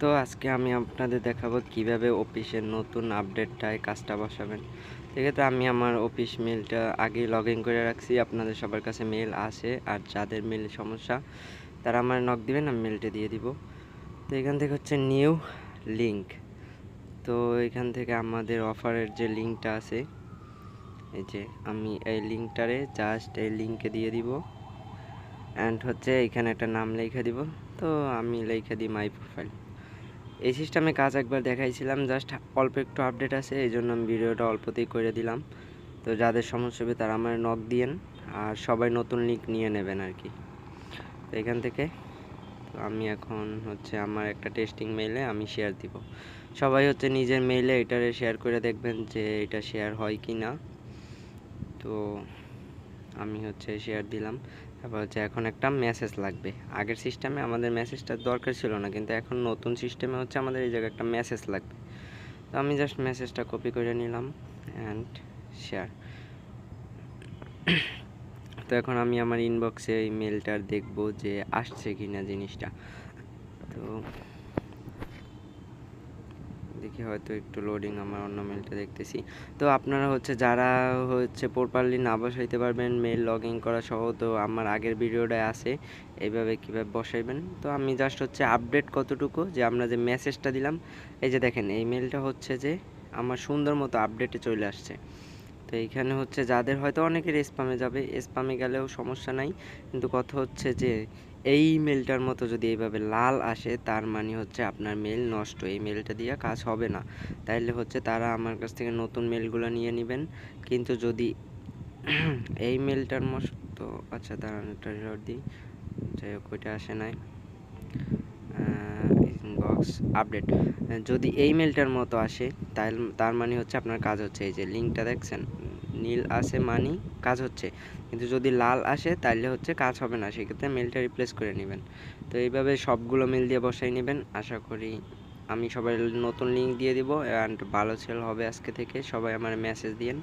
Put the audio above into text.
তো আজকে আমি আপনাদের দেখাবো কিভাবে অফিসের নতুন আপডেটটায় কাজটা বসাবেন। সেক্ষেত্রে আমি আমার অফিস মেলটা আগেই লগ ইন করে রাখছি। আপনাদের সবার কাছে মেল আসে, আর যাদের মেল সমস্যা তারা আমার নক দিবেন, আমি মেলটা দিয়ে দিব। তো এখান থেকে হচ্ছে নিউ লিঙ্ক। তো এখান থেকে আমাদের অফারের যে লিঙ্কটা আছে, এই যে আমি এই লিঙ্কটারে জাস্ট এই লিঙ্কে দিয়ে দিব। অ্যান্ড হচ্ছে এখানে একটা নাম লিখে দিব। তো আমি লিখে দিই মাই প্রোফাইল। এই সিস্টেমে কাজ একবার দেখাইছিলাম, জাস্ট অল্প একটু আপডেট আছে, এই জন্য আমি ভিডিওটা অল্পতেই করে দিলাম। তো যাদের সমস্যা হবে তারা আমার নক দিয়েন, আর সবাই নতুন লিঙ্ক নিয়ে নেবেন আর কি। তো এখান থেকে তো আমি এখন হচ্ছে আমার একটা টেস্টিং মেইলে আমি শেয়ার দিব। সবাই হচ্ছে নিজের মেইলে এটারে শেয়ার করে দেখবেন যে এটা শেয়ার হয় কি না। তো আমি হচ্ছে শেয়ার দিলাম। তারপর হচ্ছে এখন একটা মেসেজ লাগবে। আগের সিস্টেমে আমাদের মেসেজটার দরকার ছিল না, কিন্তু এখন নতুন সিস্টেমে হচ্ছে আমাদের এই জায়গায় একটা মেসেজ লাগবে। তো আমি জাস্ট মেসেজটা কপি করে নিলাম অ্যান্ড শেয়ার। তো এখন আমি আমার ইনবক্সে এই মেলটার দেখব যে আসছে কি না জিনিসটা। তো দেখি হয়তো একটু লোডিং, আমার অন্য মেলটা দেখতেছি। তো আপনারা হচ্ছে যারা হচ্ছে প্রপারলি না বসাইতে পারবেন মেল লগ ইন করা সহ, তো আমার আগের ভিডিওটায় আছে এইভাবে কীভাবে বসাইবেন। তো আমি জাস্ট হচ্ছে আপডেট কতটুকু যে আমরা যে মেসেজটা দিলাম, এই যে দেখেন এই মেলটা হচ্ছে যে আমার সুন্দর মতো আপডেটে চলে আসছে। তো এইখানে হচ্ছে যাদের হয়তো অনেকের স্প্যামে যাবে, স্প্যামে গেলেও সমস্যা নাই, কিন্তু কথা হচ্ছে যে এই মেলটার মতো যদি এইভাবে লাল আসে তার মানে হচ্ছে আপনার মেল নষ্ট, এই মেলটা দিয়ে কাজ হবে না। তাইলে হচ্ছে তারা আমার কাছ থেকে নতুন মেলগুলো নিয়ে নেবেন। কিন্তু যদি এই মেলটার মতো, আচ্ছা দাঁড়ান একটা রিলোড দিই, যাই হোক ওইটা আসে নাই, ইনবক্স আপডেট। যদি এই মেলটার মতো আসে তার মানে হচ্ছে আপনার কাজ হচ্ছে। এই যে লিঙ্কটা দেখছেন নীল আসে মানে কাজ হচ্ছে, কিন্তু যদি লাল আসে তাহলে হচ্ছে কাজ হবে না, সেক্ষেত্রে মেলটা রিপ্লেস করে নেবেন। তো এইভাবে সবগুলো মেল দিয়ে বসাই নেবেন। আশা করি আমি সবাই নতুন লিঙ্ক দিয়ে দিব, অ্যান্ড ভালো সেল হবে আজকে থেকে। সবাই আমার মেসেজ দিয়েন।